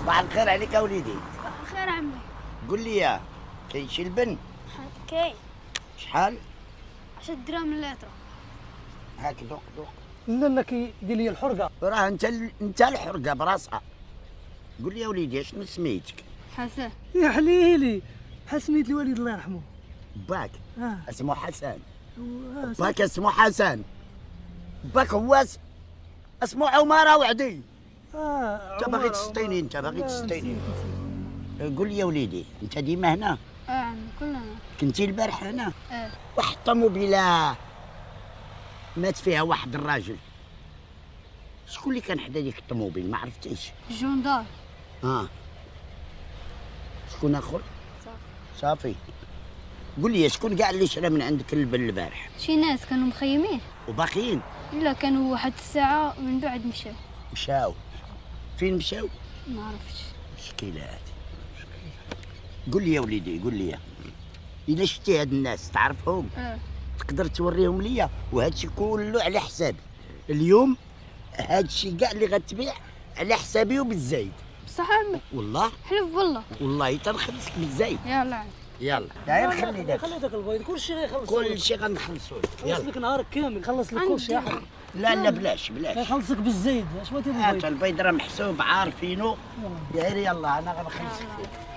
صباح الخير عليك يا وليدي. صباح الخير عمي. قول لي يا كاين شي لبن؟ كاين. شحال؟ 10 دراهم اللتر. هاك دوق دوق. لنا كيدير لي الحرقه. راه انت الحرقه براسها. قول لي يا وليدي شنو سميتك؟ حسن. يا حليلي بحال سميت الوالد الله يرحمه. باك اسمه حسن. آه. باك اسمه حسن. باك هو اسمه عمر وعدي. انت باغي تسطيني، انت باغي تسطيني. قول لي يا وليدي انت ديما هنا؟ عمي كلنا. كنتي البارح هنا؟ ايه. واحد الطوموبيله مات فيها واحد الراجل. شكون اللي كان حدا ديك الطوموبيل؟ ما عرفتيش؟ الجندار. شكون اخر؟ صافي. صافي. قول لي شكون كاع اللي شرا من عندك اللبن البارح؟ شي ناس كانوا مخيمين وباقيين؟ لا كانوا واحد الساعة من بعد مشاو. مشاو. فين مشاو؟ ما عرفتش. مشكلة هادي. قول لي يا وليدي قول لي إلا شتي هاد الناس تعرفهم؟ تقدر توريهم ليا؟ وهادشي كله على حسابي. اليوم هادشي كاع اللي غتبيع على حسابي وبالزايد. بصح عمي. والله؟ حلف بالله. والله تنخلصك بالزايد. يلا عمي. يلا داير خلي داك. خلي داك البيض كلشي غيخلص. كلشي غنخلصوا لك. خلص لك نهارك كامل، خلص لك كلشي يا حبيبي. لا بلاش بلاش. غيخلصك بالزايد. اش بغيتي بالبيض؟ البيض راه محسوب عارفينو. داير يلا انا غنخلصك فيه.